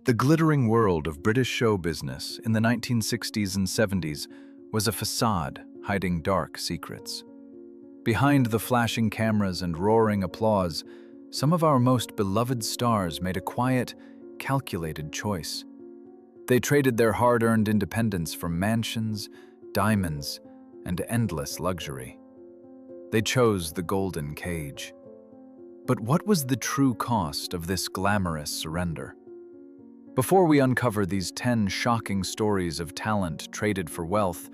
The glittering world of British show business in the 1960s and 70s was a facade hiding dark secrets. Behind the flashing cameras and roaring applause, some of our most beloved stars made a quiet, calculated choice. They traded their hard-earned independence for mansions, diamonds, and endless luxury. They chose the golden cage. But what was the true cost of this glamorous surrender? Before we uncover these 10 shocking stories of talent traded for wealth,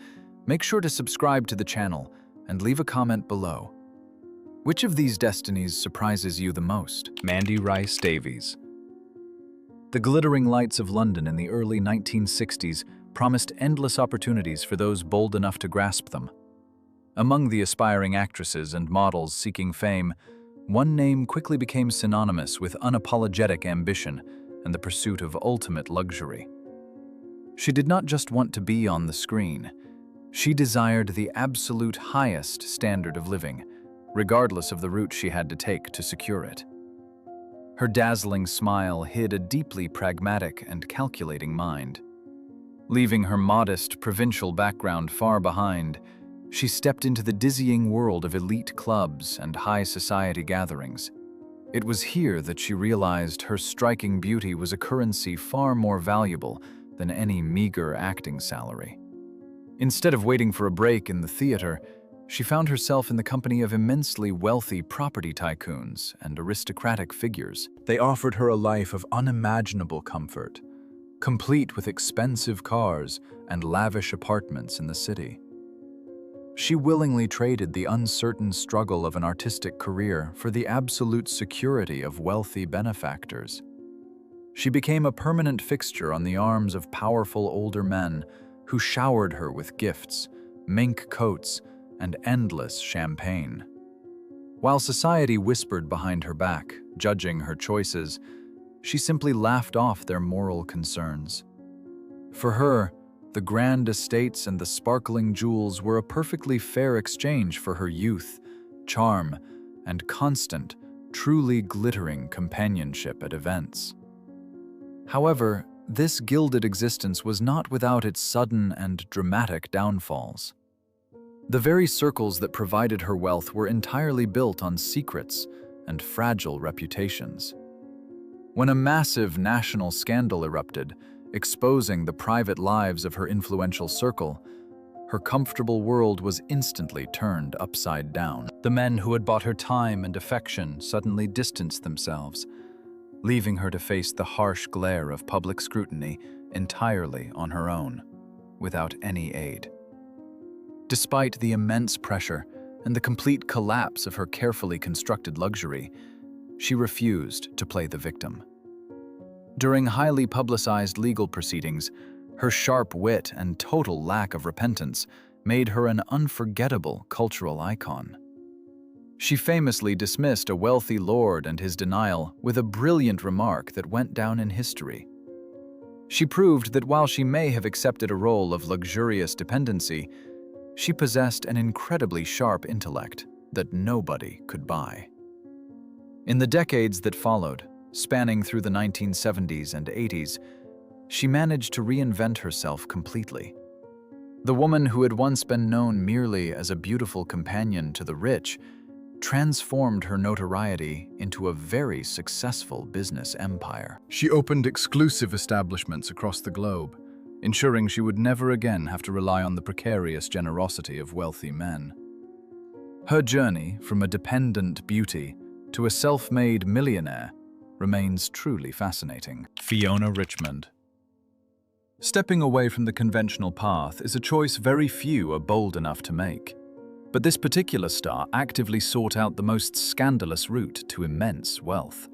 make sure to subscribe to the channel and leave a comment below. Which of these destinies surprises you the most? Mandy Rice Davies. The glittering lights of London in the early 1960s promised endless opportunities for those bold enough to grasp them. Among the aspiring actresses and models seeking fame, one name quickly became synonymous with unapologetic ambition and the pursuit of ultimate luxury. She did not just want to be on the screen. She desired the absolute highest standard of living, regardless of the route she had to take to secure it. Her dazzling smile hid a deeply pragmatic and calculating mind. Leaving her modest provincial background far behind, she stepped into the dizzying world of elite clubs and high society gatherings. It was here that she realized her striking beauty was a currency far more valuable than any meager acting salary. Instead of waiting for a break in the theater, she found herself in the company of immensely wealthy property tycoons and aristocratic figures. They offered her a life of unimaginable comfort, complete with expensive cars and lavish apartments in the city. She willingly traded the uncertain struggle of an artistic career for the absolute security of wealthy benefactors. She became a permanent fixture on the arms of powerful older men who showered her with gifts, mink coats, and endless champagne. While society whispered behind her back, judging her choices, she simply laughed off their moral concerns. For her, the grand estates and the sparkling jewels were a perfectly fair exchange for her youth, charm, and constant, truly glittering companionship at events. However, this gilded existence was not without its sudden and dramatic downfalls. The very circles that provided her wealth were entirely built on secrets and fragile reputations. When a massive national scandal erupted, exposing the private lives of her influential circle, her comfortable world was instantly turned upside down. The men who had bought her time and affection suddenly distanced themselves, leaving her to face the harsh glare of public scrutiny entirely on her own, without any aid. Despite the immense pressure and the complete collapse of her carefully constructed luxury, she refused to play the victim. During highly publicized legal proceedings, her sharp wit and total lack of repentance made her an unforgettable cultural icon. She famously dismissed a wealthy lord and his denial with a brilliant remark that went down in history. She proved that while she may have accepted a role of luxurious dependency, she possessed an incredibly sharp intellect that nobody could buy. In the decades that followed, spanning through the 1970s and 80s, she managed to reinvent herself completely. The woman who had once been known merely as a beautiful companion to the rich transformed her notoriety into a very successful business empire. She opened exclusive establishments across the globe, ensuring she would never again have to rely on the precarious generosity of wealthy men. Her journey from a dependent beauty to a self-made millionaire remains truly fascinating. Fiona Richmond. Stepping away from the conventional path is a choice very few are bold enough to make. But this particular star actively sought out the most scandalous route to immense wealth.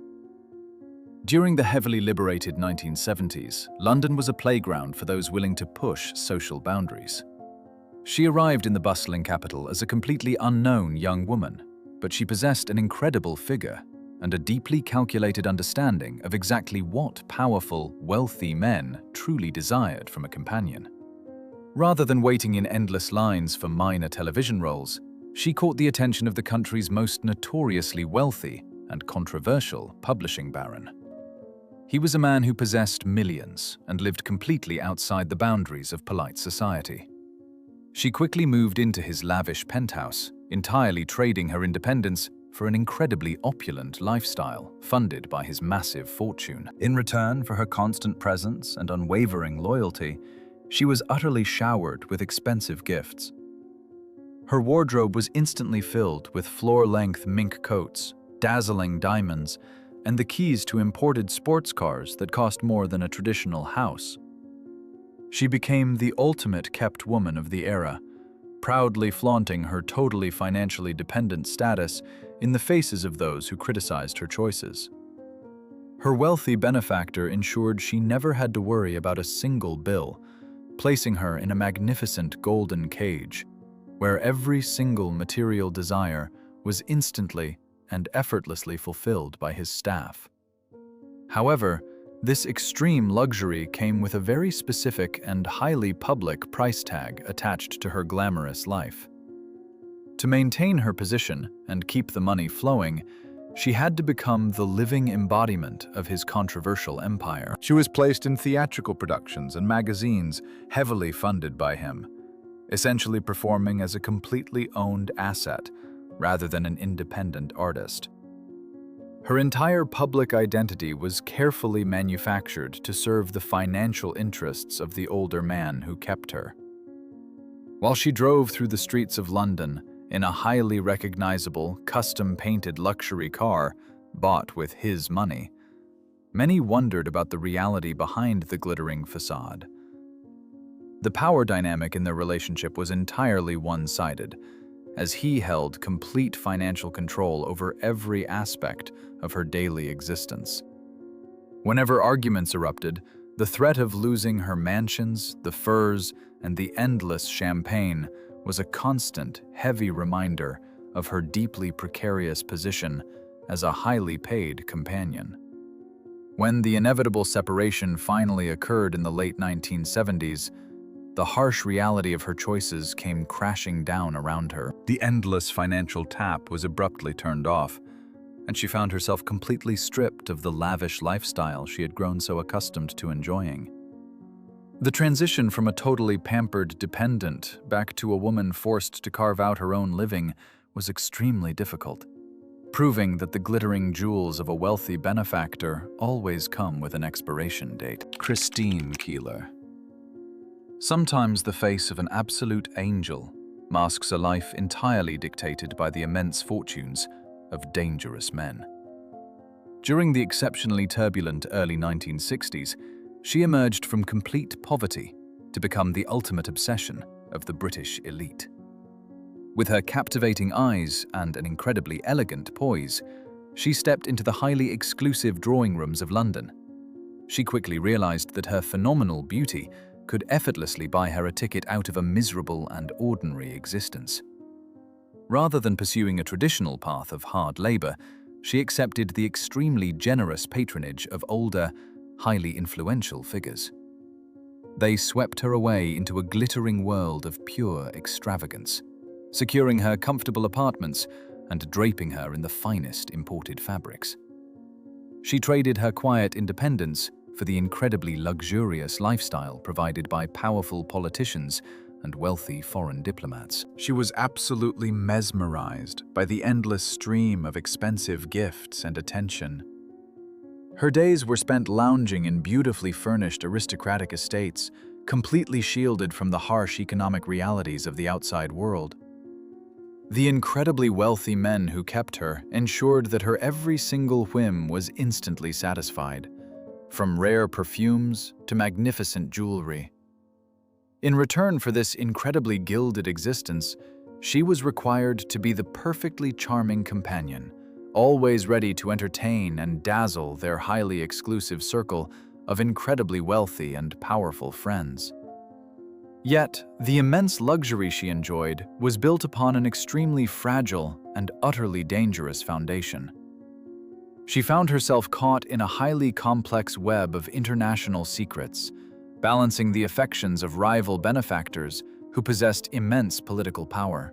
During the heavily liberated 1970s, London was a playground for those willing to push social boundaries. She arrived in the bustling capital as a completely unknown young woman, but she possessed an incredible figure and a deeply calculated understanding of exactly what powerful, wealthy men truly desired from a companion. Rather than waiting in endless lines for minor television roles, she caught the attention of the country's most notoriously wealthy and controversial publishing baron. He was a man who possessed millions and lived completely outside the boundaries of polite society. She quickly moved into his lavish penthouse, entirely trading her independence for an incredibly opulent lifestyle funded by his massive fortune. In return for her constant presence and unwavering loyalty, she was utterly showered with expensive gifts. Her wardrobe was instantly filled with floor-length mink coats, dazzling diamonds, and the keys to imported sports cars that cost more than a traditional house. She became the ultimate kept woman of the era, proudly flaunting her totally financially dependent status in the faces of those who criticized her choices. Her wealthy benefactor ensured she never had to worry about a single bill, placing her in a magnificent golden cage, where every single material desire was instantly and effortlessly fulfilled by his staff. However, this extreme luxury came with a very specific and highly public price tag attached to her glamorous life. To maintain her position and keep the money flowing, she had to become the living embodiment of his controversial empire. She was placed in theatrical productions and magazines heavily funded by him, essentially performing as a completely owned asset rather than an independent artist. Her entire public identity was carefully manufactured to serve the financial interests of the older man who kept her. While she drove through the streets of London in a highly recognizable, custom-painted luxury car bought with his money, many wondered about the reality behind the glittering facade. The power dynamic in their relationship was entirely one-sided, as he held complete financial control over every aspect of her daily existence. Whenever arguments erupted, the threat of losing her mansions, the furs, and the endless champagne was a constant, heavy reminder of her deeply precarious position as a highly paid companion. When the inevitable separation finally occurred in the late 1970s, the harsh reality of her choices came crashing down around her. The endless financial tap was abruptly turned off, and she found herself completely stripped of the lavish lifestyle she had grown so accustomed to enjoying. The transition from a totally pampered dependent back to a woman forced to carve out her own living was extremely difficult, proving that the glittering jewels of a wealthy benefactor always come with an expiration date. Christine Keeler. Sometimes the face of an absolute angel masks a life entirely dictated by the immense fortunes of dangerous men. During the exceptionally turbulent early 1960s, she emerged from complete poverty to become the ultimate obsession of the British elite. With her captivating eyes and an incredibly elegant poise, she stepped into the highly exclusive drawing rooms of London. She quickly realized that her phenomenal beauty could effortlessly buy her a ticket out of a miserable and ordinary existence. Rather than pursuing a traditional path of hard labor, she accepted the extremely generous patronage of older, highly influential figures. They swept her away into a glittering world of pure extravagance, securing her comfortable apartments and draping her in the finest imported fabrics. She traded her quiet independence for the incredibly luxurious lifestyle provided by powerful politicians and wealthy foreign diplomats. She was absolutely mesmerized by the endless stream of expensive gifts and attention. Her days were spent lounging in beautifully furnished aristocratic estates, completely shielded from the harsh economic realities of the outside world. The incredibly wealthy men who kept her ensured that her every single whim was instantly satisfied, from rare perfumes to magnificent jewelry. In return for this incredibly gilded existence, she was required to be the perfectly charming companion, always ready to entertain and dazzle their highly exclusive circle of incredibly wealthy and powerful friends. Yet, the immense luxury she enjoyed was built upon an extremely fragile and utterly dangerous foundation. She found herself caught in a highly complex web of international secrets, balancing the affections of rival benefactors who possessed immense political power.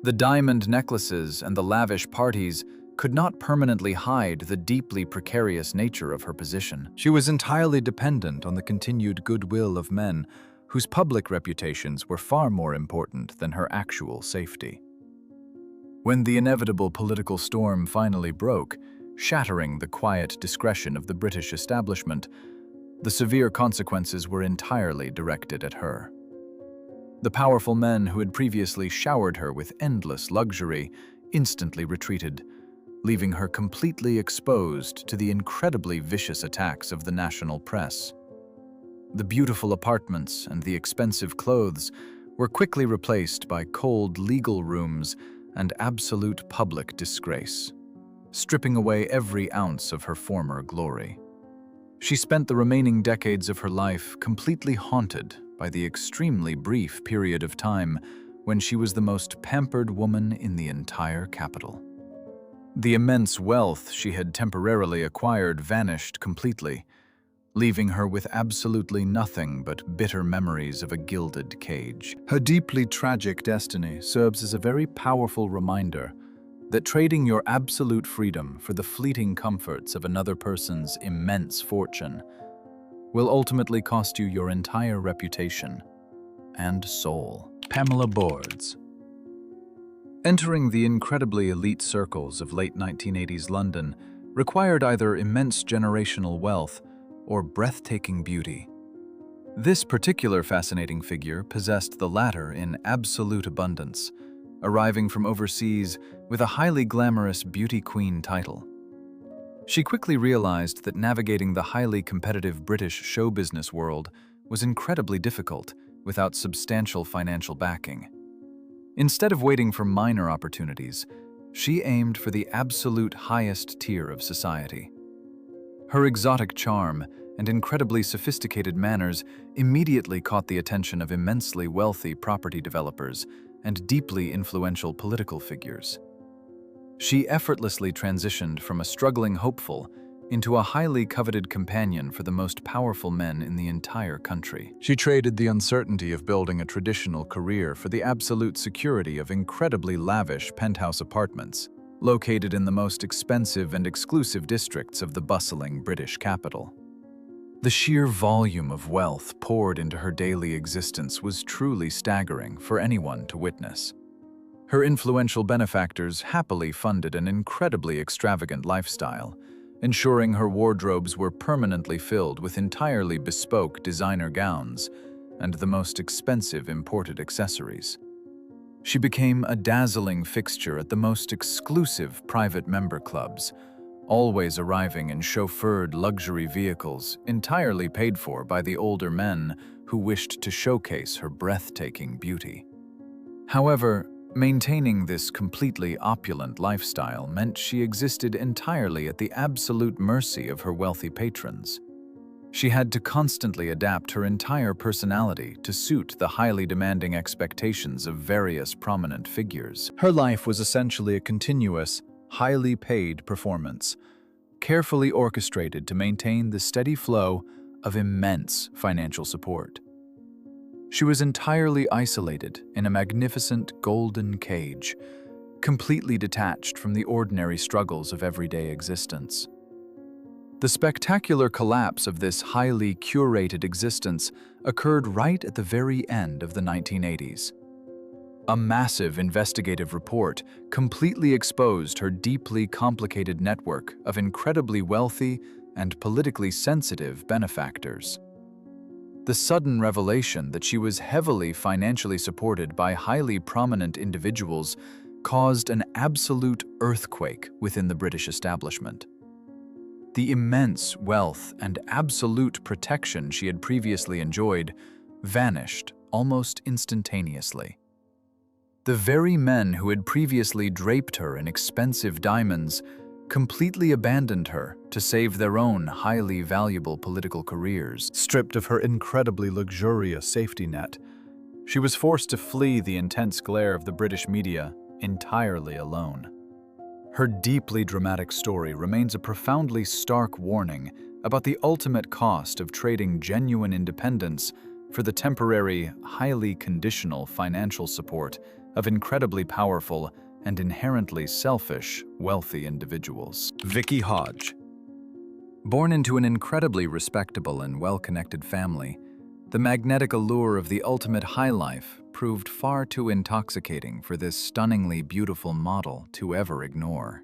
The diamond necklaces and the lavish parties could not permanently hide the deeply precarious nature of her position. She was entirely dependent on the continued goodwill of men whose public reputations were far more important than her actual safety. When the inevitable political storm finally broke, shattering the quiet discretion of the British establishment, the severe consequences were entirely directed at her. The powerful men who had previously showered her with endless luxury instantly retreated, leaving her completely exposed to the incredibly vicious attacks of the national press. The beautiful apartments and the expensive clothes were quickly replaced by cold legal rooms and absolute public disgrace, stripping away every ounce of her former glory. She spent the remaining decades of her life completely haunted by the extremely brief period of time when she was the most pampered woman in the entire capital. The immense wealth she had temporarily acquired vanished completely, leaving her with absolutely nothing but bitter memories of a gilded cage. Her deeply tragic destiny serves as a very powerful reminder that trading your absolute freedom for the fleeting comforts of another person's immense fortune will ultimately cost you your entire reputation and soul. Pamela Boards. Entering the incredibly elite circles of late 1980s London required either immense generational wealth or breathtaking beauty. This particular fascinating figure possessed the latter in absolute abundance, arriving from overseas with a highly glamorous beauty queen title. She quickly realized that navigating the highly competitive British show business world was incredibly difficult without substantial financial backing. Instead of waiting for minor opportunities, she aimed for the absolute highest tier of society. Her exotic charm and incredibly sophisticated manners immediately caught the attention of immensely wealthy property developers and deeply influential political figures. She effortlessly transitioned from a struggling hopeful into a highly coveted companion for the most powerful men in the entire country. She traded the uncertainty of building a traditional career for the absolute security of incredibly lavish penthouse apartments, located in the most expensive and exclusive districts of the bustling British capital. The sheer volume of wealth poured into her daily existence was truly staggering for anyone to witness. Her influential benefactors happily funded an incredibly extravagant lifestyle, ensuring her wardrobes were permanently filled with entirely bespoke designer gowns and the most expensive imported accessories. She became a dazzling fixture at the most exclusive private member clubs, always arriving in chauffeured luxury vehicles entirely paid for by the older men who wished to showcase her breathtaking beauty. However, maintaining this completely opulent lifestyle meant she existed entirely at the absolute mercy of her wealthy patrons. She had to constantly adapt her entire personality to suit the highly demanding expectations of various prominent figures. Her life was essentially a continuous, highly paid performance, carefully orchestrated to maintain the steady flow of immense financial support. She was entirely isolated in a magnificent golden cage, completely detached from the ordinary struggles of everyday existence. The spectacular collapse of this highly curated existence occurred right at the very end of the 1980s. A massive investigative report completely exposed her deeply complicated network of incredibly wealthy and politically sensitive benefactors. The sudden revelation that she was heavily financially supported by highly prominent individuals caused an absolute earthquake within the British establishment. The immense wealth and absolute protection she had previously enjoyed vanished almost instantaneously. The very men who had previously draped her in expensive diamonds completely abandoned her to save their own highly valuable political careers. Stripped of her incredibly luxurious safety net, she was forced to flee the intense glare of the British media entirely alone. Her deeply dramatic story remains a profoundly stark warning about the ultimate cost of trading genuine independence for the temporary, highly conditional financial support of incredibly powerful and inherently selfish, wealthy individuals. Vicky Hodge. Born into an incredibly respectable and well-connected family, the magnetic allure of the ultimate high life proved far too intoxicating for this stunningly beautiful model to ever ignore.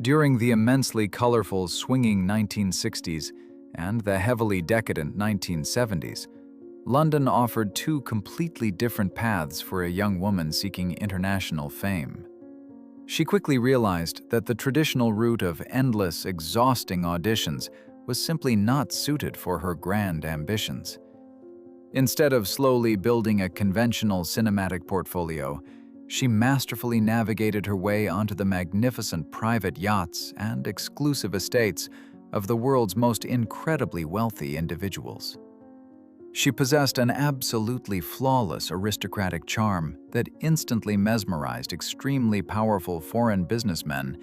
During the immensely colorful, swinging 1960s and the heavily decadent 1970s, London offered two completely different paths for a young woman seeking international fame. She quickly realized that the traditional route of endless, exhausting auditions was simply not suited for her grand ambitions. Instead of slowly building a conventional cinematic portfolio, she masterfully navigated her way onto the magnificent private yachts and exclusive estates of the world's most incredibly wealthy individuals. She possessed an absolutely flawless aristocratic charm that instantly mesmerized extremely powerful foreign businessmen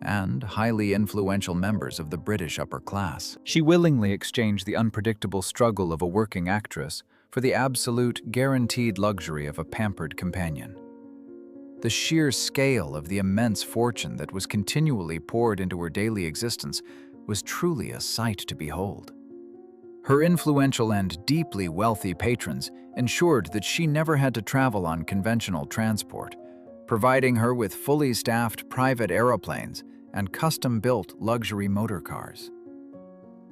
and highly influential members of the British upper class. She willingly exchanged the unpredictable struggle of a working actress for the absolute, guaranteed luxury of a pampered companion. The sheer scale of the immense fortune that was continually poured into her daily existence was truly a sight to behold. Her influential and deeply wealthy patrons ensured that she never had to travel on conventional transport, providing her with fully staffed private aeroplanes and custom-built luxury motor cars.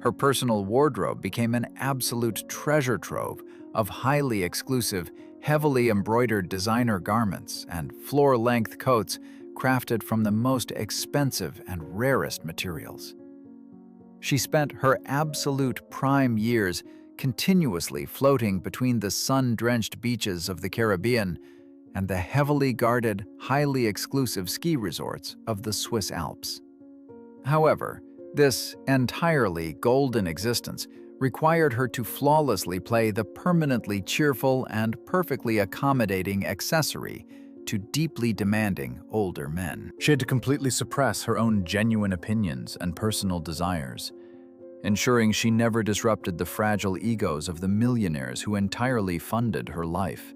Her personal wardrobe became an absolute treasure trove of highly exclusive, heavily embroidered designer garments and floor-length coats crafted from the most expensive and rarest materials. She spent her absolute prime years continuously floating between the sun-drenched beaches of the Caribbean and the heavily guarded, highly exclusive ski resorts of the Swiss Alps. However, this entirely golden existence required her to flawlessly play the permanently cheerful and perfectly accommodating accessory to deeply demanding older men. She had to completely suppress her own genuine opinions and personal desires, ensuring she never disrupted the fragile egos of the millionaires who entirely funded her life.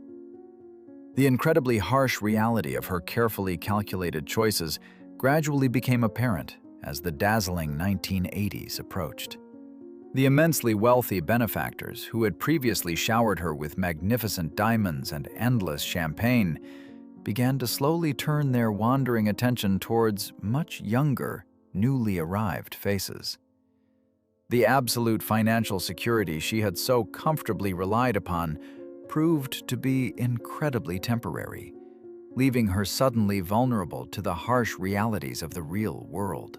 The incredibly harsh reality of her carefully calculated choices gradually became apparent as the dazzling 1980s approached. The immensely wealthy benefactors who had previously showered her with magnificent diamonds and endless champagne began to slowly turn their wandering attention towards much younger, newly arrived faces. The absolute financial security she had so comfortably relied upon proved to be incredibly temporary, leaving her suddenly vulnerable to the harsh realities of the real world.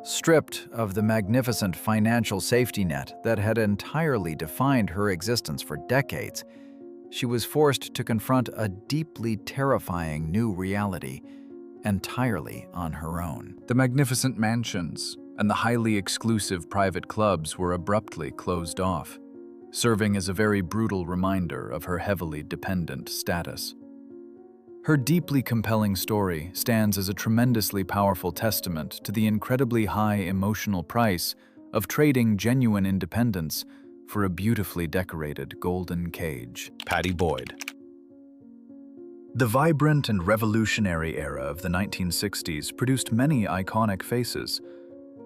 Stripped of the magnificent financial safety net that had entirely defined her existence for decades, she was forced to confront a deeply terrifying new reality entirely on her own. The magnificent mansions and the highly exclusive private clubs were abruptly closed off, serving as a very brutal reminder of her heavily dependent status. Her deeply compelling story stands as a tremendously powerful testament to the incredibly high emotional price of trading genuine independence for a beautifully decorated golden cage. Patty Boyd. The vibrant and revolutionary era of the 1960s produced many iconic faces,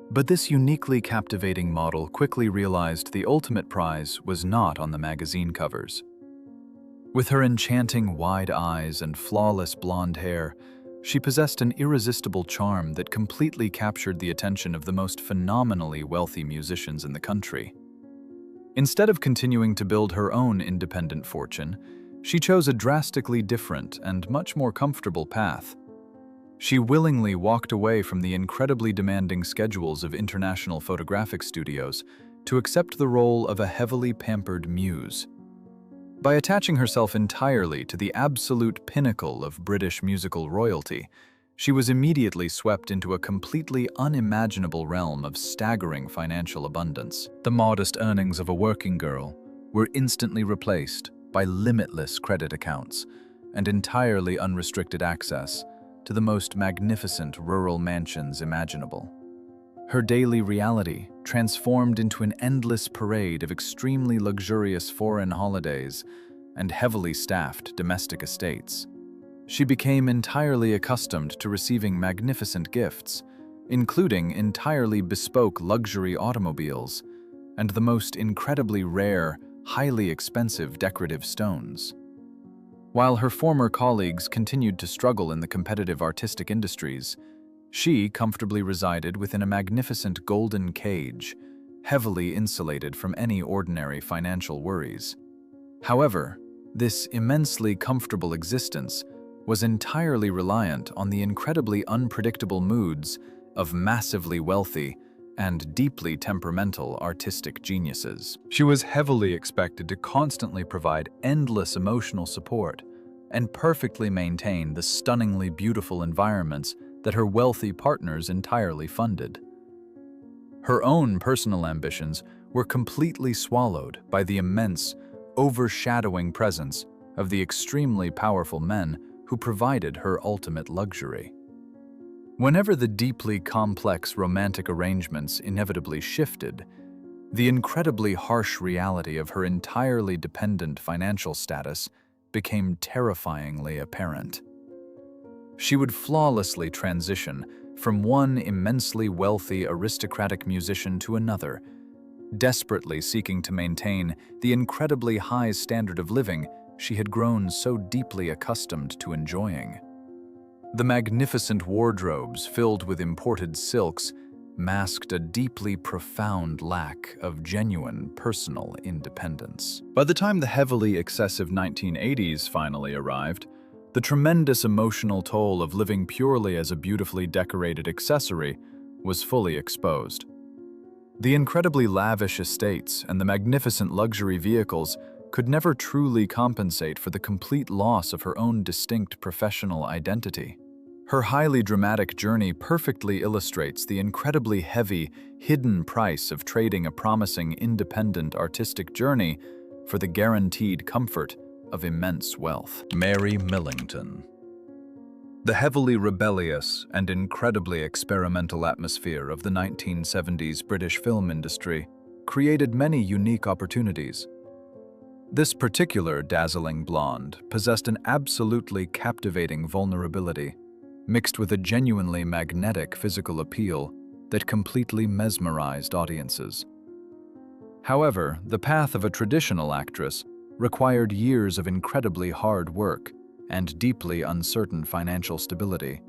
but this uniquely captivating model quickly realized the ultimate prize was not on the magazine covers. With her enchanting wide eyes and flawless blonde hair, she possessed an irresistible charm that completely captured the attention of the most phenomenally wealthy musicians in the country. Instead of continuing to build her own independent fortune, she chose a drastically different and much more comfortable path. She willingly walked away from the incredibly demanding schedules of international photographic studios to accept the role of a heavily pampered muse. By attaching herself entirely to the absolute pinnacle of British musical royalty, she was immediately swept into a completely unimaginable realm of staggering financial abundance. The modest earnings of a working girl were instantly replaced by limitless credit accounts and entirely unrestricted access to the most magnificent rural mansions imaginable. Her daily reality transformed into an endless parade of extremely luxurious foreign holidays and heavily staffed domestic estates. she became entirely accustomed to receiving magnificent gifts, including entirely bespoke luxury automobiles and the most incredibly rare, highly expensive decorative stones. While her former colleagues continued to struggle in the competitive artistic industries, she comfortably resided within a magnificent golden cage, heavily insulated from any ordinary financial worries. However, this immensely comfortable existence was entirely reliant on the incredibly unpredictable moods of massively wealthy and deeply temperamental artistic geniuses. She was heavily expected to constantly provide endless emotional support and perfectly maintain the stunningly beautiful environments that her wealthy partners entirely funded. Her own personal ambitions were completely swallowed by the immense, overshadowing presence of the extremely powerful men who provided her ultimate luxury. Whenever the deeply complex romantic arrangements inevitably shifted, the incredibly harsh reality of her entirely dependent financial status became terrifyingly apparent. She would flawlessly transition from one immensely wealthy aristocratic musician to another, desperately seeking to maintain the incredibly high standard of living she had grown so deeply accustomed to enjoying. The magnificent wardrobes filled with imported silks masked a deeply profound lack of genuine personal independence. By the time the heavily excessive 1980s finally arrived, the tremendous emotional toll of living purely as a beautifully decorated accessory was fully exposed. The incredibly lavish estates and the magnificent luxury vehicles could never truly compensate for the complete loss of her own distinct professional identity. Her highly dramatic journey perfectly illustrates the incredibly heavy, hidden price of trading a promising independent artistic journey for the guaranteed comfort of immense wealth. Mary Millington. The heavily rebellious and incredibly experimental atmosphere of the 1970s British film industry created many unique opportunities. This particular dazzling blonde possessed an absolutely captivating vulnerability, mixed with a genuinely magnetic physical appeal that completely mesmerized audiences. However, the path of a traditional actress required years of incredibly hard work and deeply uncertain financial stability,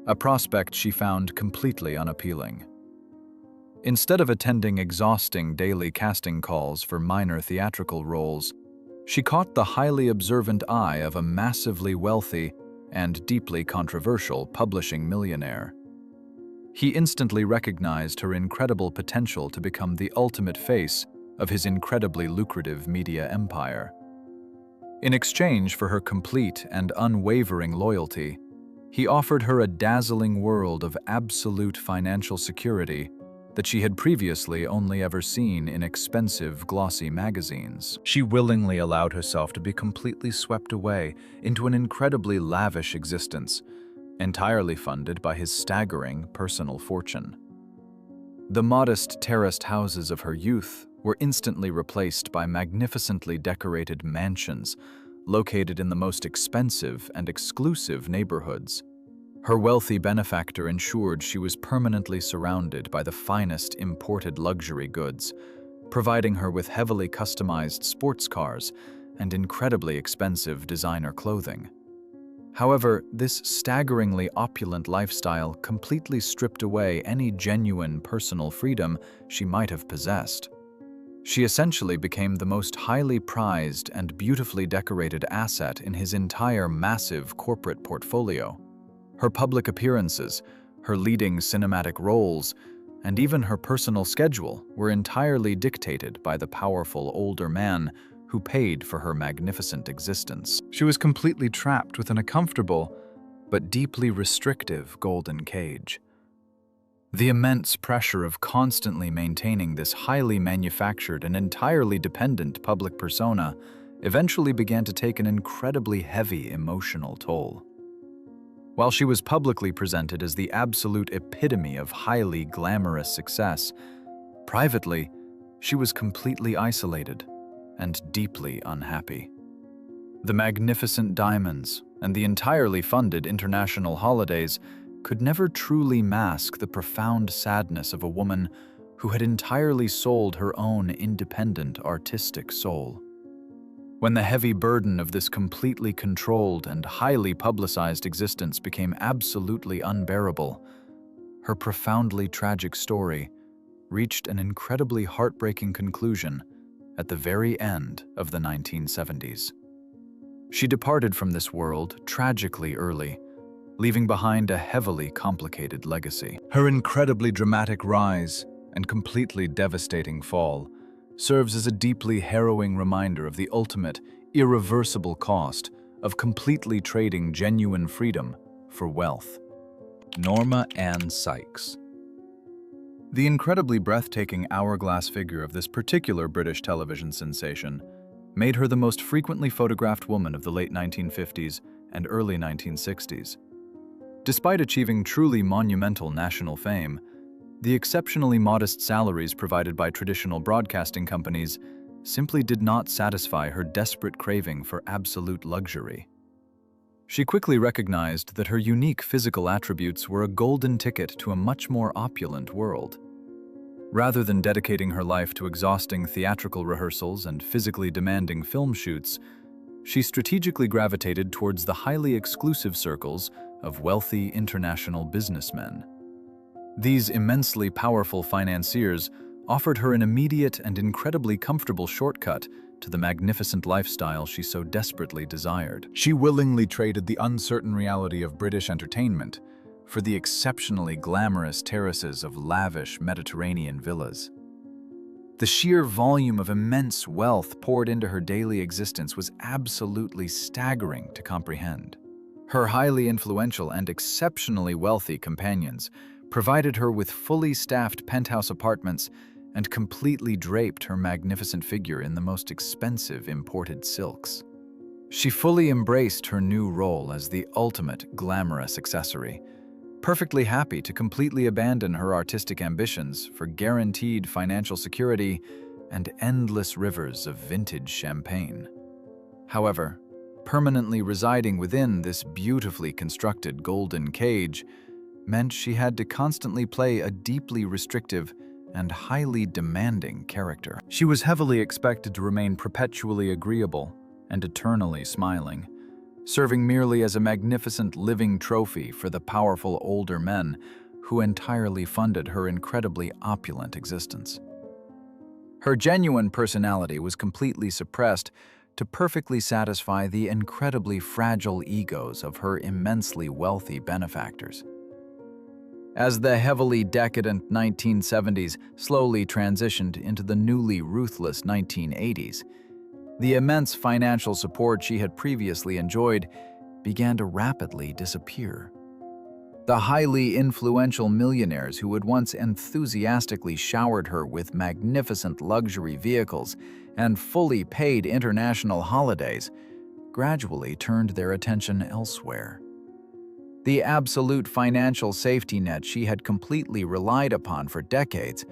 a prospect she found completely unappealing. Instead of attending exhausting daily casting calls for minor theatrical roles, she caught the highly observant eye of a massively wealthy and deeply controversial publishing millionaire. He instantly recognized her incredible potential to become the ultimate face of his incredibly lucrative media empire. In exchange for her complete and unwavering loyalty, he offered her a dazzling world of absolute financial security that she had previously only ever seen in expensive, glossy magazines. She willingly allowed herself to be completely swept away into an incredibly lavish existence, entirely funded by his staggering personal fortune. The modest terraced houses of her youth were instantly replaced by magnificently decorated mansions located in the most expensive and exclusive neighborhoods. Her wealthy benefactor ensured she was permanently surrounded by the finest imported luxury goods, providing her with heavily customized sports cars and incredibly expensive designer clothing. However, this staggeringly opulent lifestyle completely stripped away any genuine personal freedom she might have possessed. She essentially became the most highly prized and beautifully decorated asset in his entire massive corporate portfolio. Her public appearances, her leading cinematic roles, and even her personal schedule were entirely dictated by the powerful older man who paid for her magnificent existence. She was completely trapped within a comfortable but deeply restrictive golden cage. The immense pressure of constantly maintaining this highly manufactured and entirely dependent public persona eventually began to take an incredibly heavy emotional toll. While she was publicly presented as the absolute epitome of highly glamorous success, privately, she was completely isolated and deeply unhappy. The magnificent diamonds and the entirely funded international holidays could never truly mask the profound sadness of a woman who had entirely sold her own independent artistic soul. When the heavy burden of this completely controlled and highly publicized existence became absolutely unbearable, her profoundly tragic story reached an incredibly heartbreaking conclusion at the very end of the 1970s. She departed from this world tragically early, leaving behind a heavily complicated legacy. Her incredibly dramatic rise and completely devastating fall serves as a deeply harrowing reminder of the ultimate, irreversible cost of completely trading genuine freedom for wealth. Norma Ann Sykes. The incredibly breathtaking hourglass figure of this particular British television sensation made her the most frequently photographed woman of the late 1950s and early 1960s. Despite achieving truly monumental national fame, the exceptionally modest salaries provided by traditional broadcasting companies simply did not satisfy her desperate craving for absolute luxury. She quickly recognized that her unique physical attributes were a golden ticket to a much more opulent world. Rather than dedicating her life to exhausting theatrical rehearsals and physically demanding film shoots, she strategically gravitated towards the highly exclusive circles of wealthy international businessmen. These immensely powerful financiers offered her an immediate and incredibly comfortable shortcut to the magnificent lifestyle she so desperately desired. She willingly traded the uncertain reality of British entertainment for the exceptionally glamorous terraces of lavish Mediterranean villas. The sheer volume of immense wealth poured into her daily existence was absolutely staggering to comprehend. Her highly influential and exceptionally wealthy companions provided her with fully staffed penthouse apartments and completely draped her magnificent figure in the most expensive imported silks. She fully embraced her new role as the ultimate glamorous accessory, perfectly happy to completely abandon her artistic ambitions for guaranteed financial security and endless rivers of vintage champagne. However, permanently residing within this beautifully constructed golden cage meant she had to constantly play a deeply restrictive and highly demanding character. She was heavily expected to remain perpetually agreeable and eternally smiling, serving merely as a magnificent living trophy for the powerful older men who entirely funded her incredibly opulent existence. Her genuine personality was completely suppressed to perfectly satisfy the incredibly fragile egos of her immensely wealthy benefactors. As the heavily decadent 1970s slowly transitioned into the newly ruthless 1980s, the immense financial support she had previously enjoyed began to rapidly disappear. The highly influential millionaires who had once enthusiastically showered her with magnificent luxury vehicles and fully paid international holidays gradually turned their attention elsewhere. The absolute financial safety net she had completely relied upon for decades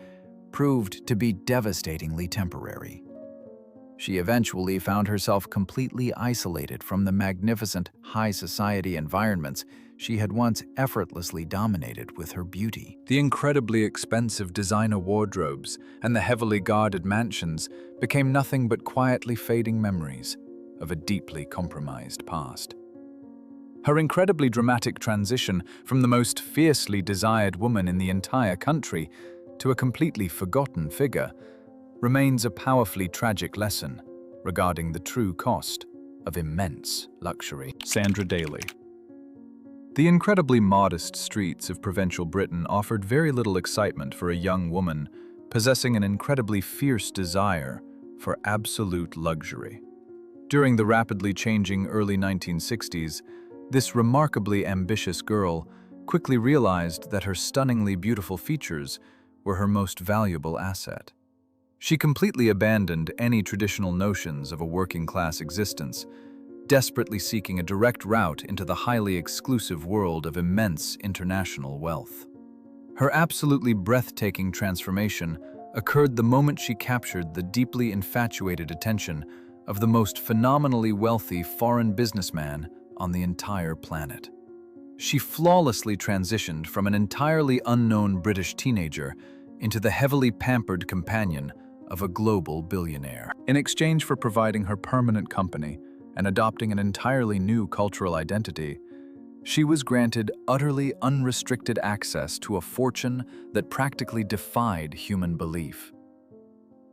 proved to be devastatingly temporary. She eventually found herself completely isolated from the magnificent high society environments she had once effortlessly dominated with her beauty. The incredibly expensive designer wardrobes and the heavily guarded mansions became nothing but quietly fading memories of a deeply compromised past. Her incredibly dramatic transition from the most fiercely desired woman in the entire country to a completely forgotten figure remains a powerfully tragic lesson regarding the true cost of immense luxury. Sandra Daly. The incredibly modest streets of provincial Britain offered very little excitement for a young woman possessing an incredibly fierce desire for absolute luxury. During the rapidly changing early 1960s, this remarkably ambitious girl quickly realized that her stunningly beautiful features were her most valuable asset. She completely abandoned any traditional notions of a working-class existence, desperately seeking a direct route into the highly exclusive world of immense international wealth. Her absolutely breathtaking transformation occurred the moment she captured the deeply infatuated attention of the most phenomenally wealthy foreign businessman on the entire planet. She flawlessly transitioned from an entirely unknown British teenager into the heavily pampered companion of a global billionaire. In exchange for providing her permanent company and adopting an entirely new cultural identity, she was granted utterly unrestricted access to a fortune that practically defied human belief.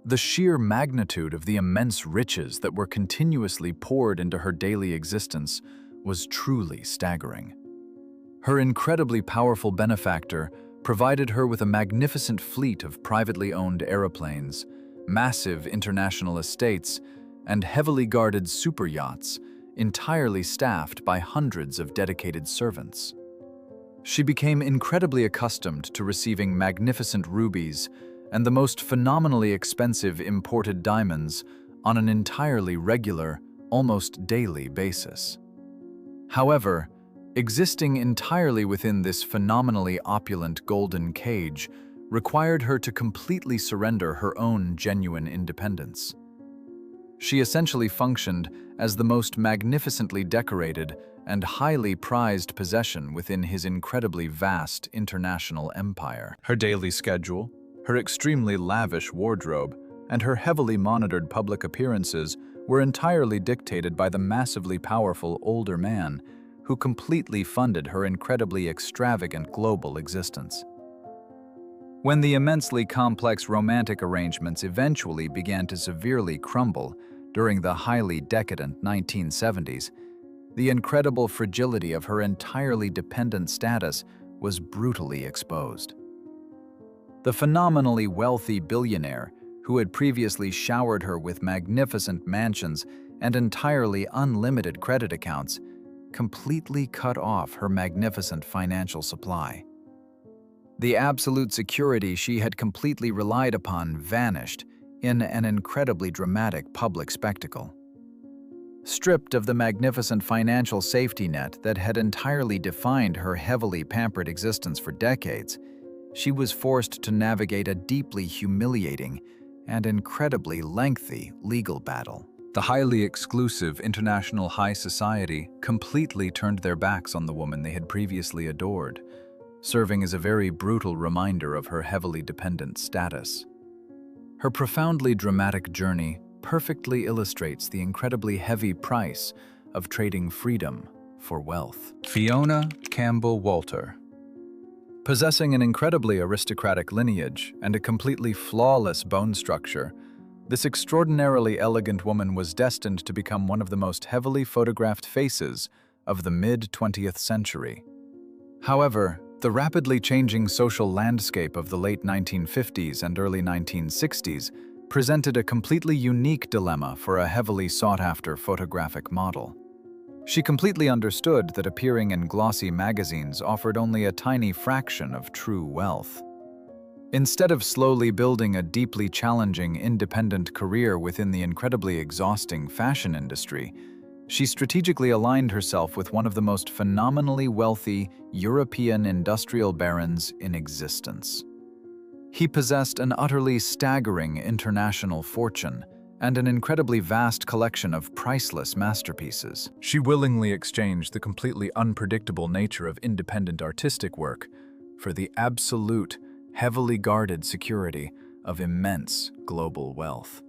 The sheer magnitude of the immense riches that were continuously poured into her daily existence was truly staggering. Her incredibly powerful benefactor provided her with a magnificent fleet of privately owned aeroplanes, massive international estates, and heavily guarded super yachts, entirely staffed by hundreds of dedicated servants. She became incredibly accustomed to receiving magnificent rubies and the most phenomenally expensive imported diamonds on an entirely regular, almost daily basis. However, existing entirely within this phenomenally opulent golden cage required her to completely surrender her own genuine independence. She essentially functioned as the most magnificently decorated and highly prized possession within his incredibly vast international empire. Her daily schedule, her extremely lavish wardrobe, and her heavily monitored public appearances were entirely dictated by the massively powerful older man who completely funded her incredibly extravagant global existence. When the immensely complex romantic arrangements eventually began to severely crumble during the highly decadent 1970s, the incredible fragility of her entirely dependent status was brutally exposed. The phenomenally wealthy billionaire, who had previously showered her with magnificent mansions and entirely unlimited credit accounts, completely cut off her magnificent financial supply. The absolute security she had completely relied upon vanished in an incredibly dramatic public spectacle. Stripped of the magnificent financial safety net that had entirely defined her heavily pampered existence for decades, she was forced to navigate a deeply humiliating and incredibly lengthy legal battle. The highly exclusive international high society completely turned their backs on the woman they had previously adored, serving as a very brutal reminder of her heavily dependent status. Her profoundly dramatic journey perfectly illustrates the incredibly heavy price of trading freedom for wealth. Fiona Campbell Walter. Possessing an incredibly aristocratic lineage and a completely flawless bone structure, this extraordinarily elegant woman was destined to become one of the most heavily photographed faces of the mid-20th century. However, the rapidly changing social landscape of the late 1950s and early 1960s presented a completely unique dilemma for a heavily sought-after photographic model. She completely understood that appearing in glossy magazines offered only a tiny fraction of true wealth. Instead of slowly building a deeply challenging, independent career within the incredibly exhausting fashion industry, she strategically aligned herself with one of the most phenomenally wealthy European industrial barons in existence. He possessed an utterly staggering international fortune and an incredibly vast collection of priceless masterpieces. She willingly exchanged the completely unpredictable nature of independent artistic work for the absolute, heavily guarded security of immense global wealth.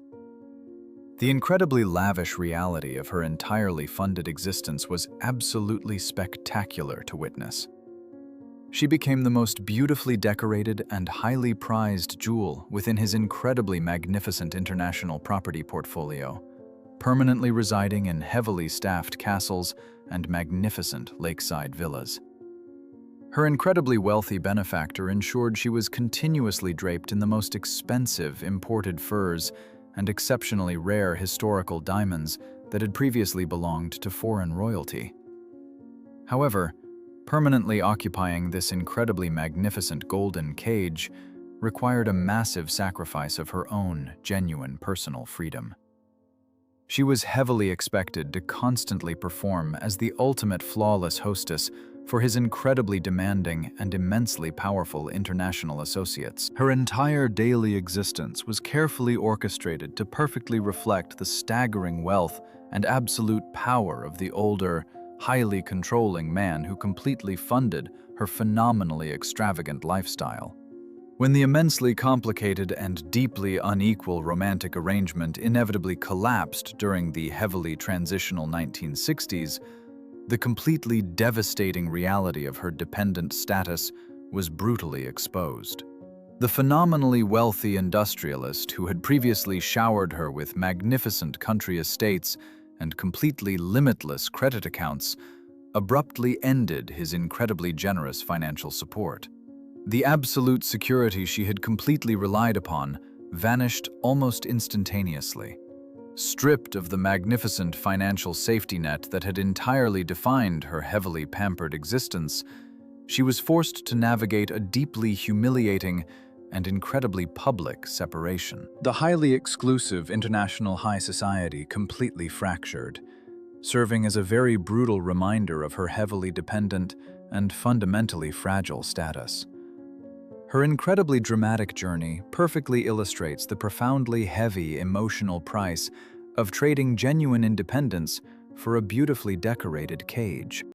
The incredibly lavish reality of her entirely funded existence was absolutely spectacular to witness. She became the most beautifully decorated and highly prized jewel within his incredibly magnificent international property portfolio, permanently residing in heavily staffed castles and magnificent lakeside villas. Her incredibly wealthy benefactor ensured she was continuously draped in the most expensive imported furs and exceptionally rare historical diamonds that had previously belonged to foreign royalty. However, permanently occupying this incredibly magnificent golden cage required a massive sacrifice of her own genuine personal freedom. She was heavily expected to constantly perform as the ultimate flawless hostess for his incredibly demanding and immensely powerful international associates. Her entire daily existence was carefully orchestrated to perfectly reflect the staggering wealth and absolute power of the older, highly controlling man who completely funded her phenomenally extravagant lifestyle. When the immensely complicated and deeply unequal romantic arrangement inevitably collapsed during the heavily transitional 1960s, the completely devastating reality of her dependent status was brutally exposed. The phenomenally wealthy industrialist who had previously showered her with magnificent country estates and completely limitless credit accounts abruptly ended his incredibly generous financial support. The absolute security she had completely relied upon vanished almost instantaneously. Stripped of the magnificent financial safety net that had entirely defined her heavily pampered existence, she was forced to navigate a deeply humiliating and incredibly public separation. The highly exclusive international high society completely fractured, serving as a very brutal reminder of her heavily dependent and fundamentally fragile status. Her incredibly dramatic journey perfectly illustrates the profoundly heavy emotional price of trading genuine independence for a beautifully decorated cage.